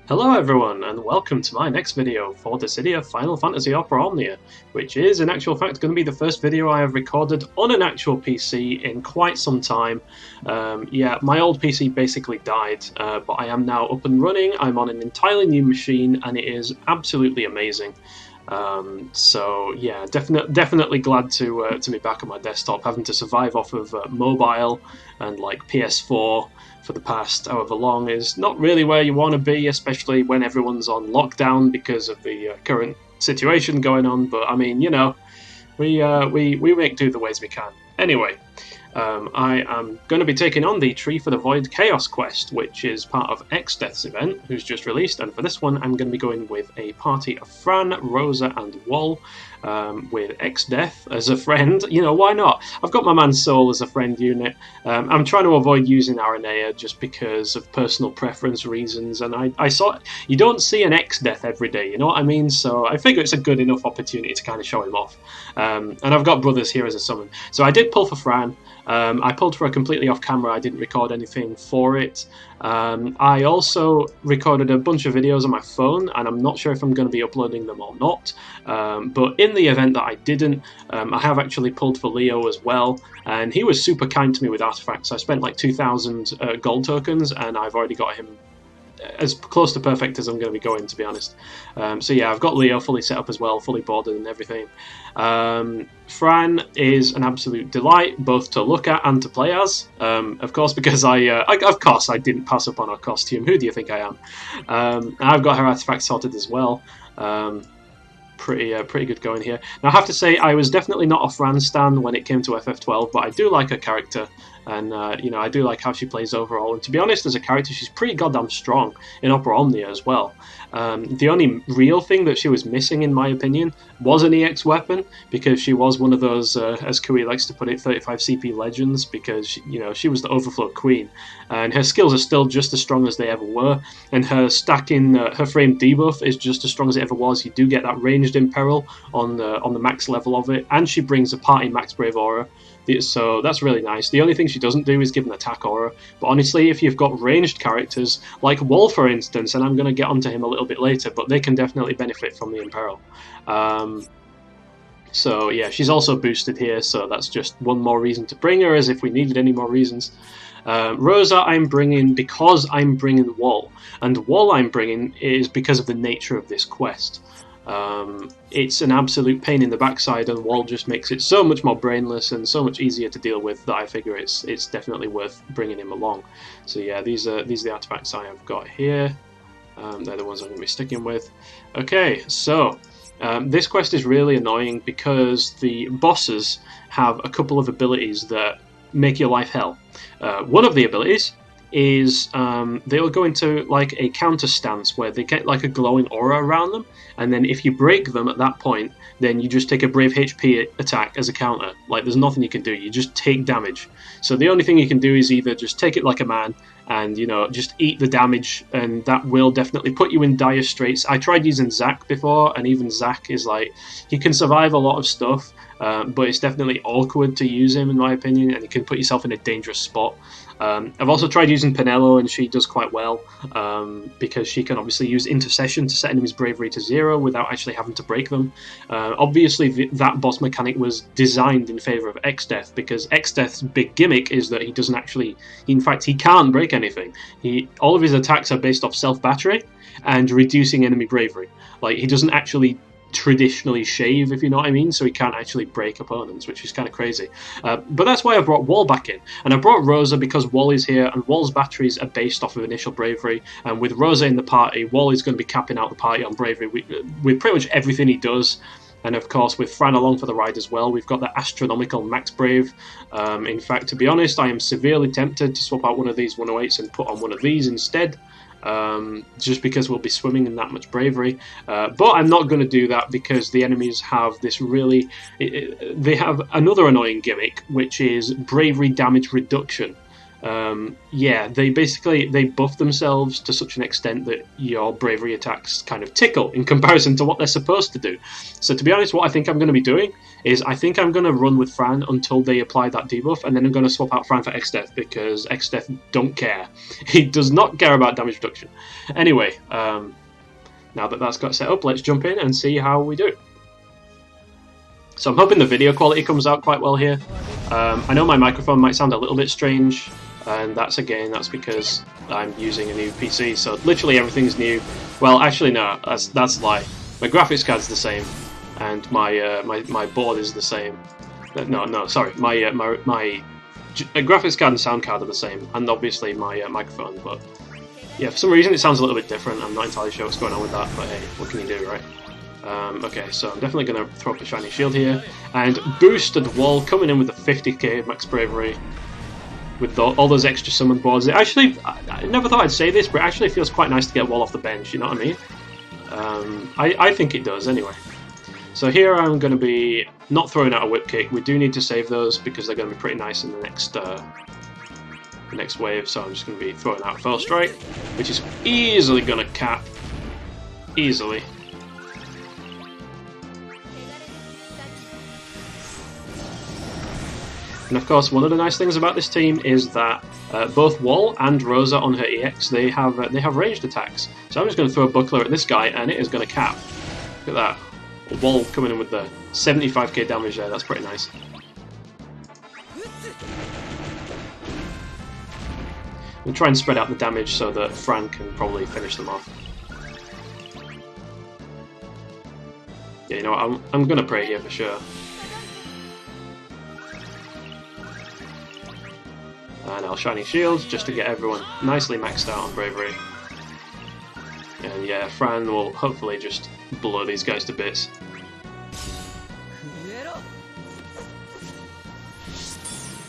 Hello everyone, and welcome to my next video for the City of Final Fantasy Opera Omnia, which is in actual fact going to be the first video I have recorded on an actual PC in quite some time. Yeah, my old PC basically died, but I am now up and running. I'm on an entirely new machine and it is absolutely amazing. So yeah, definitely glad to be back on my desktop, having to survive off of mobile and like PS4 for the past however long is not really where you want to be, especially when everyone's on lockdown because of the current situation going on. But I mean, you know, we make do the ways we can. Anyway, I am going to be taking on the Tree for the Void Chaos quest, which is part of Exdeath's event, who's just released, and for this one I'm going to be going with a party of Fran, Rosa and WoL, with Exdeath as a friend. You know, why not? I've got my man Soul as a friend unit. I'm trying to avoid using Aranea just because of personal preference reasons, and I saw you don't see an Exdeath every day, you know what I mean? So I figure it's a good enough opportunity to kind of show him off. And I've got brothers here as a summon. So I did pull for Fran. I pulled for her completely off camera. I didn't record anything for it. I also recorded a bunch of videos on my phone, and I'm not sure if I'm going to be uploading them or not. But in the event that I didn't, I have actually pulled for Leo as well, and he was super kind to me with artifacts. I spent like 2,000 gold tokens, and I've already got him as close to perfect as I'm going to be going, to be honest. So yeah, I've got Leo fully set up as well, fully boarded and everything. Fran is an absolute delight, both to look at and to play as. Of course, because of course I didn't pass up on her costume. Who do you think I am? I've got her artifact sorted as well. Pretty good going here. Now I have to say I was definitely not a Fran stan when it came to FF12, but I do like her character, and you know, I do like how she plays overall. And to be honest, as a character, she's pretty goddamn strong in Opera Omnia as well. The only real thing that she was missing, in my opinion, was an EX weapon, because she was one of those, as Kui likes to put it, 35 CP legends, because you know, she was the overflow queen, and her skills are still just as strong as they ever were, and her stacking, her frame debuff is just as strong as it ever was. You do get that ranged imperil on the max level of it, and she brings a party max brave aura. So that's really nice. The only thing she doesn't do is give an attack aura. But honestly, if you've got ranged characters, like WoL for instance, and I'm going to get onto him a little bit later, but they can definitely benefit from the Imperil. So yeah, she's also boosted here, so that's just one more reason to bring her, as if we needed any more reasons. Rosa I'm bringing because I'm bringing WoL, and WoL I'm bringing is because of the nature of this quest. It's an absolute pain in the backside, and WoL just makes it so much more brainless and so much easier to deal with that I figure it's definitely worth bringing him along. So yeah, these are the artifacts I have got here. They're the ones I'm going to be sticking with. Okay, so this quest is really annoying because the bosses have a couple of abilities that make your life hell. One of the abilities is they'll go into like a counter stance where they get like a glowing aura around them, and then if you break them at that point, then you just take a brave HP attack as a counter. Like, there's nothing you can do, you just take damage. So the only thing you can do is either just take it like a man and, you know, just eat the damage, and that will definitely put you in dire straits. I tried using Zac before, and even Zac is like, he can survive a lot of stuff, but it's definitely awkward to use him in my opinion, and you can put yourself in a dangerous spot. I've also tried using Penelo, and she does quite well, because she can obviously use Intercession to set enemies' bravery to 0 without actually having to break them. Obviously that boss mechanic was designed in favour of Exdeath, because Exdeath's big gimmick is that he doesn't actually, in fact he can't break anything. All of his attacks are based off self-battery and reducing enemy bravery. Like, he doesn't actually traditionally shave, if you know what I mean, so he can't actually break opponents, which is kind of crazy. But that's why I brought WoL back in, and I brought Rosa because WoL is here, and WoL's batteries are based off of initial bravery, and with Rosa in the party, WoL is going to be capping out the party on bravery with pretty much everything he does. And of course, with Fran along for the ride as well, we've got that astronomical max brave. In fact, to be honest, I am severely tempted to swap out one of these 108s and put on one of these instead. Just because we'll be swimming in that much bravery, but I'm not going to do that because the enemies have this really, they have another annoying gimmick, which is bravery damage reduction. yeah, they buff themselves to such an extent that your bravery attacks kind of tickle in comparison to what they're supposed to do. So to be honest, what I think I'm going to be doing is I think I'm going to run with Fran until they apply that debuff, and then I'm going to swap out Fran for Exdeath, because Exdeath don't care. He does not care about damage reduction. Anyway, now that that's got set up, let's jump in and see how we do. So I'm hoping the video quality comes out quite well here. I know my microphone might sound a little bit strange, and that's because I'm using a new PC, so literally everything's new. Well, actually no, that's a lie. My graphics card's the same, and my board is the same. No, sorry, my graphics card and sound card are the same, and obviously my microphone. But yeah, for some reason it sounds a little bit different. I'm not entirely sure what's going on with that, but hey, what can you do, right? Okay, so I'm definitely going to throw up a shiny shield here, and boosted wall coming in with a 50k max bravery with all those extra summon boards. It actually, I never thought I'd say this, but it actually feels quite nice to get wall off the bench, you know what I mean? I think it does anyway. So here I'm going to be not throwing out a whip kick. We do need to save those because they're going to be pretty nice in the next wave, so I'm just going to be throwing out Fell Strike, which is easily going to cap. Easily. And of course, one of the nice things about this team is that both WoL and Rosa on her EX, they have ranged attacks. So I'm just going to throw a buckler at this guy, and it is going to cap. Look at that. WoL coming in with the 75k damage there, that's pretty nice. We'll try and spread out the damage so that Fran can probably finish them off. Yeah, you know what, I'm going to pray here for sure. And I'll shiny shields just to get everyone nicely maxed out on bravery. And yeah, Fran will hopefully just blow these guys to bits.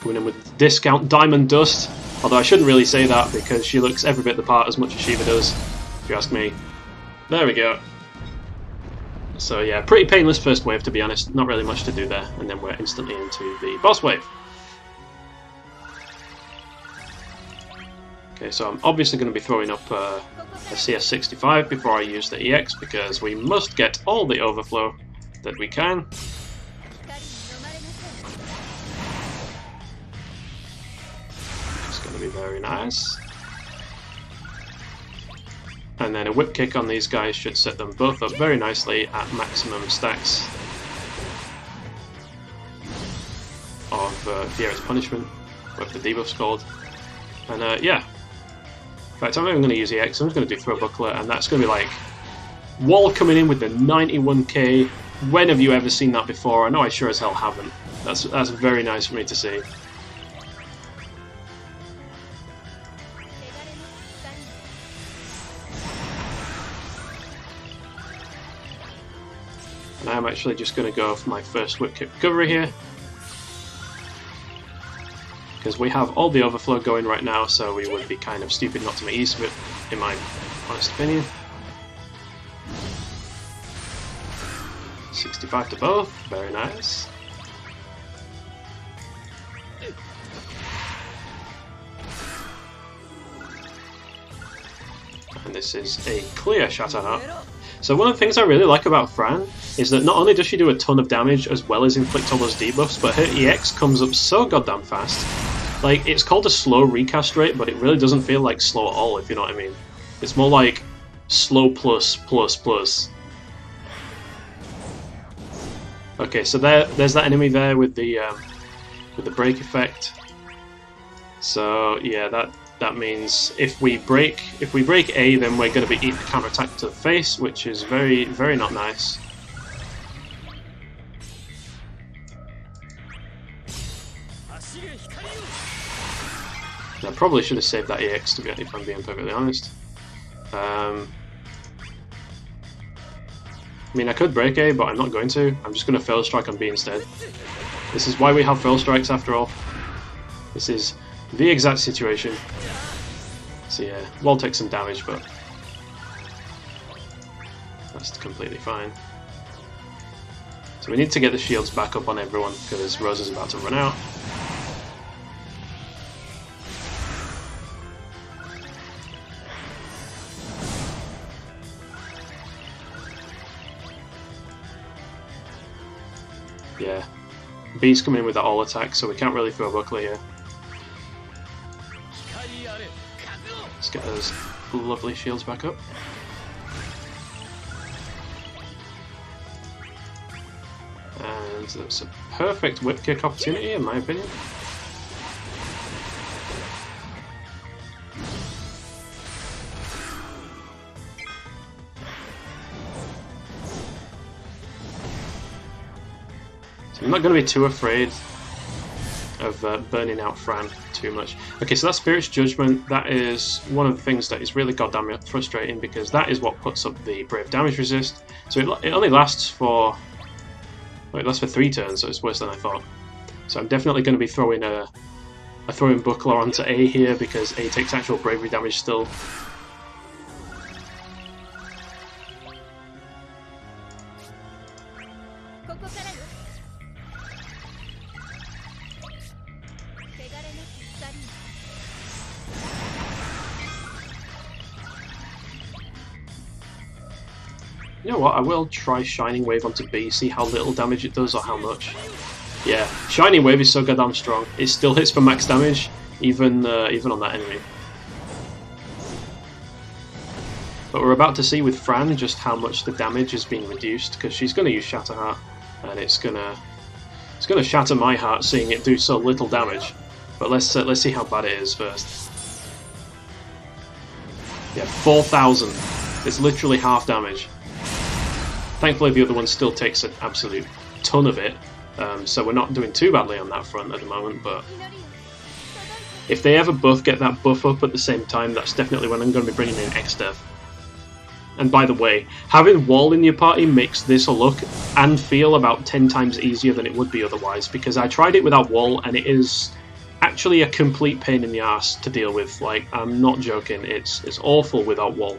Coming in with discount Diamond Dust, although I shouldn't really say that because she looks every bit the part as much as Shiva does, if you ask me. There we go. So yeah, pretty painless first wave to be honest, not really much to do there, and then we're instantly into the boss wave. Okay, so I'm obviously going to be throwing up a CS65 before I use the EX because we must get all the overflow that we can. It's going to be very nice. And then a whip kick on these guys should set them both up very nicely at maximum stacks of Fiera's Punishment, whatever the debuff's called. And yeah. In fact, I'm not even going to use EX, I'm just going to do Throw Buckler, and that's going to be like wall coming in with the 91k. When have you ever seen that before? I know I sure as hell haven't. That's very nice for me to see. And I'm actually just going to go for my first whip kick recovery here, because we have all the overflow going right now, so we would be kind of stupid not to make use of it, in my honest opinion. 65 to both, very nice. And this is a clear Shatter Heart. So one of the things I really like about Fran is that not only does she do a ton of damage as well as inflict all those debuffs, but her EX comes up so goddamn fast. Like, it's called a slow recast rate, but it really doesn't feel like slow at all, if you know what I mean. It's more like slow plus plus plus. Okay, so there's that enemy there with the break effect. So yeah, that means if we break A, then we're going to be eating a counterattack to the face, which is very, very not nice. I probably should have saved that EX to be, if I'm being perfectly honest. I mean, I could break A, but I'm not going to. I'm just going to Fail Strike on B instead. This is why we have Fail Strikes after all. This is the exact situation. So yeah, wall takes some damage, but that's completely fine. So we need to get the shields back up on everyone, because Rosa's about to run out. Yeah. B's coming in with that all attack, so we can't really throw a buckler here. Let's get those lovely shields back up. And that's a perfect whip kick opportunity, in my opinion. So I'm not going to be too afraid of burning out Fran too much. Okay, so that Spirit's Judgment, that is one of the things that is really goddamn frustrating, because that is what puts up the Brave damage resist. So it only lasts for... well, it lasts for 3 turns, so it's worse than I thought. So I'm definitely going to be throwing a throwing buckler onto A here, because A takes actual bravery damage still. You know what, I will try Shining Wave onto B, see how little damage it does or how much. Yeah, Shining Wave is so goddamn strong. It still hits for max damage, even on that enemy. But we're about to see with Fran just how much the damage is being reduced, because she's going to use Shatter Heart, and it's gonna shatter my heart seeing it do so little damage. But let's see how bad it is first. Yeah, 4,000. It's literally half damage. Thankfully the other one still takes an absolute ton of it, so we're not doing too badly on that front at the moment, but if they ever both get that buff up at the same time, that's definitely when I'm going to be bringing in Exdeath. And by the way, having WoL in your party makes this look and feel about 10 times easier than it would be otherwise, because I tried it without WoL and it is actually a complete pain in the ass to deal with. Like, I'm not joking, it's awful without WoL.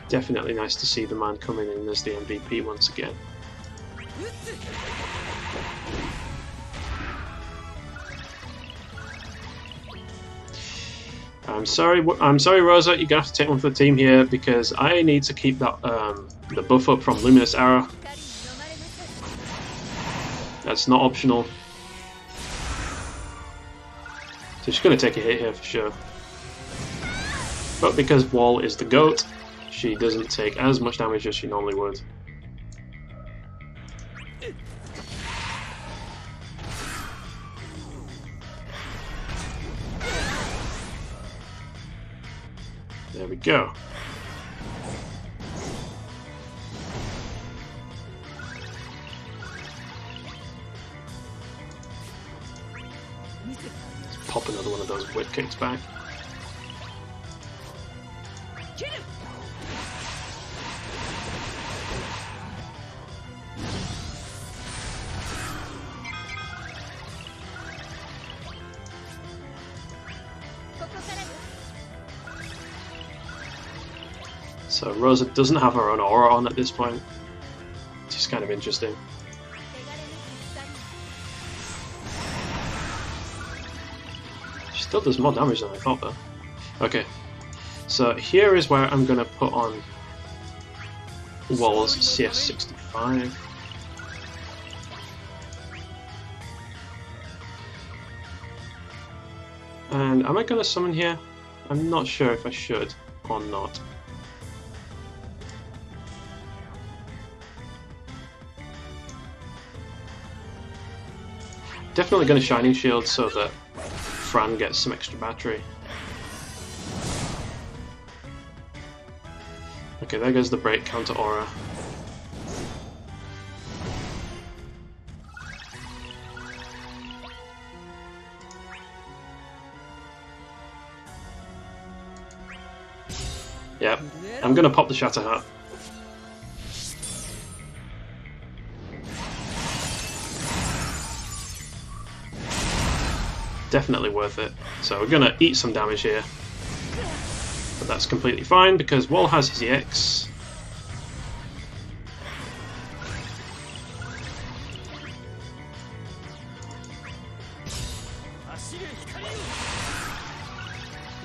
Definitely nice to see the man coming in as the MVP once again. I'm sorry, Rosa. You're gonna have to take one for the team here, because I need to keep that the buff up from Luminous Arrow. That's not optional. So she's gonna take a hit here for sure. But because WoL is the GOAT, she doesn't take as much damage as she normally would. There we go. Let's pop another one of those whip kicks back. So Rosa doesn't have her own aura on at this point, which is kind of interesting. She still does more damage than I thought though. Okay, so here is where I'm going to put on WoL's CS65. And am I going to summon here? I'm not sure if I should or not. Definitely going to Shining Shield so that Fran gets some extra battery. Okay, there goes the break counter aura. Yep, I'm going to pop the Shatter Heart. Definitely worth it. So we're going to eat some damage here. But that's completely fine because WoL has his EX.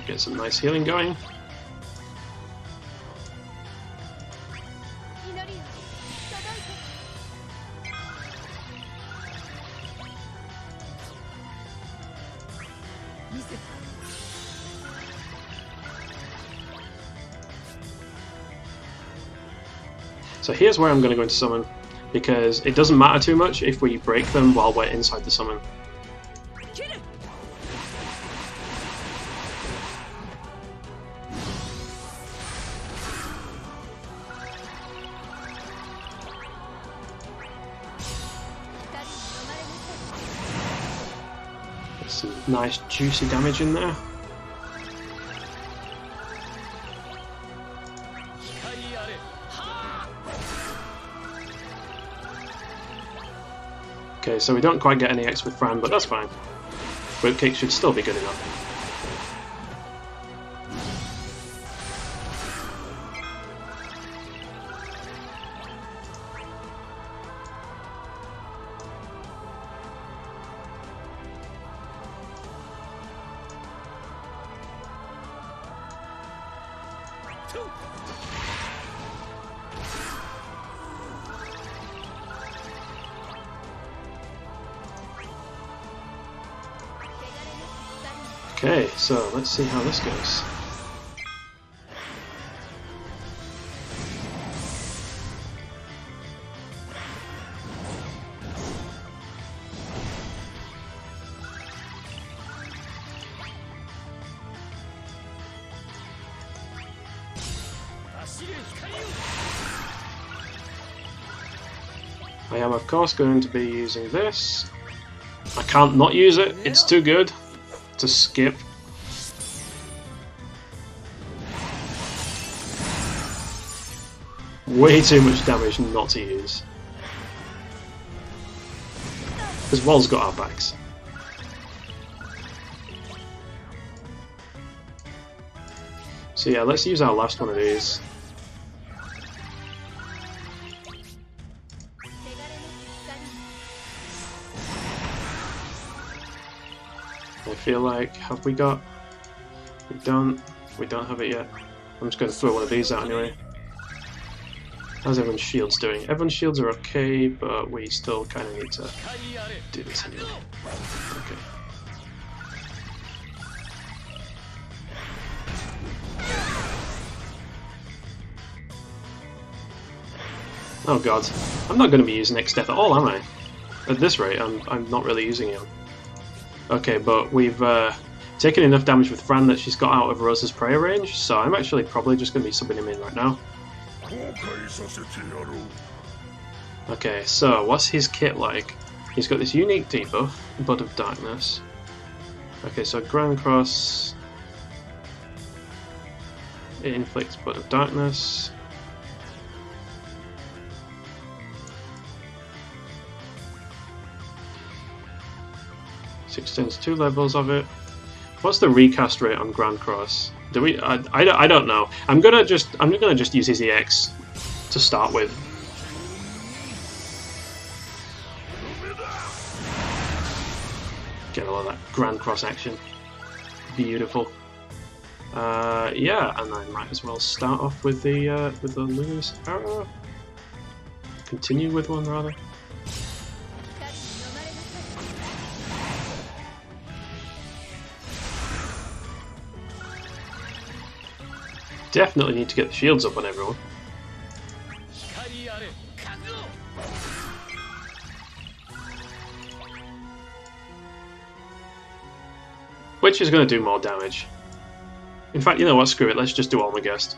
Get some nice healing going. So here's where I'm going to go into summon, because it doesn't matter too much if we break them while we're inside the summon. There's some nice juicy damage in there. Okay, so we don't quite get any X with Fran, but that's fine. Whip kick should still be good enough. Okay, so let's see how this goes. I am of course going to be using this. I can't not use it, it's too good to skip. Way too much damage not to use. Because WoL's got our backs. So yeah, let's use our last one of these. I feel like, have we got... We don't have it yet. I'm just going to throw one of these out anyway. How's everyone's shields doing? Everyone's shields are okay, but we still kind of need to do this anyway. Okay. Oh god, I'm not going to be using Exdeath at all, am I? At this rate, I'm not really using him. Okay, but we've taken enough damage with Fran that she's got out of Rosa's prayer range, so I'm actually probably just going to be subbing him in right now. Okay, so what's his kit like? He's got this unique debuff, Bud of Darkness. Okay, so Grand Cross... It inflicts Bud of Darkness. Extends 2 levels of it. What's the recast rate on Grand Cross? Do we? I don't know. I'm gonna just use his EX to start with. Get a lot of that Grand Cross action. Beautiful. Yeah, and I might as well start off with the luminous arrow. Continue with one rather. Definitely need to get the shields up on everyone. Which is going to do more damage. In fact, you know what, screw it, let's just do Almagest.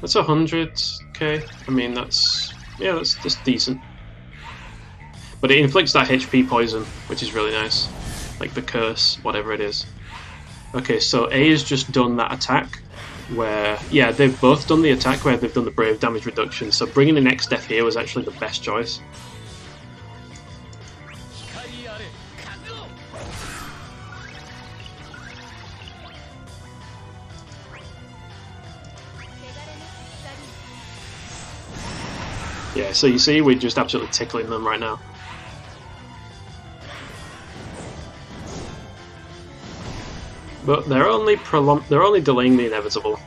That's 100k, I mean that's just decent. But it inflicts that HP poison, which is really nice. Like the curse, whatever it is. Okay, so A has just done that attack where, yeah, they've both done the attack where they've done the brave damage reduction, so bringing in Exdeath here was actually the best choice. Yeah, so you see, we're just absolutely tickling them right now. But they're only delaying the inevitable.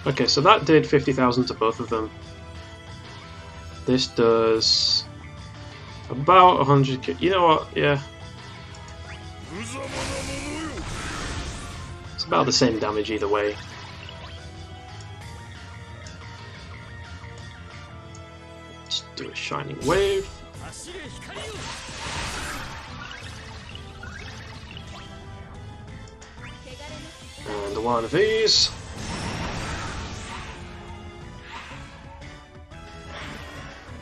Okay, so that did 50,000 to both of them. This does about 100k. You know what? Yeah. It's about the same damage either way. Let's do a Shining Wave. And one of these.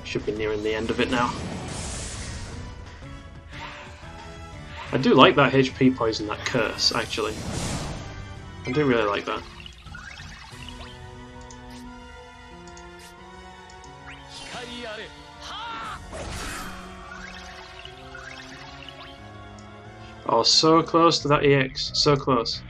Should be nearing the end of it now. I do like that HP poison, that curse, actually. I do really like that. Oh, so close to that EX. So close.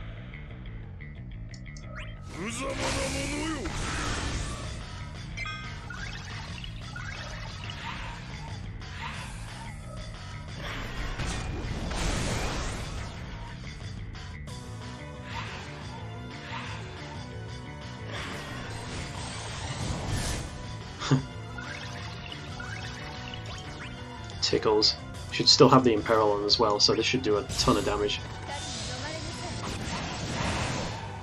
Tickles. Should still have the Imperil on as well, so this should do a ton of damage.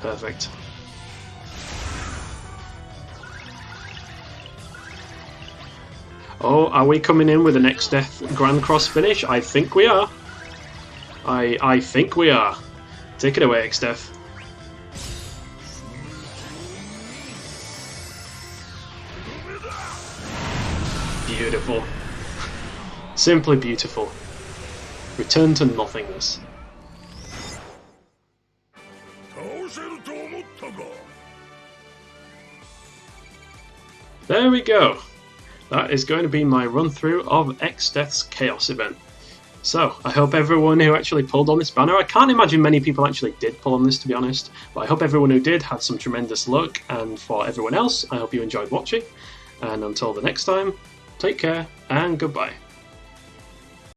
Perfect. Oh, are we coming in with an Exdeath Grand Cross finish? I think we are. I think we are. Take it away, Exdeath. Beautiful. Simply beautiful. Return to nothingness. There we go. That is going to be my run through of Exdeath's Chaos event. So, I hope everyone who actually pulled on this banner, I can't imagine many people actually did pull on this, to be honest, but I hope everyone who did had some tremendous luck, and for everyone else, I hope you enjoyed watching, and until the next time, take care and goodbye.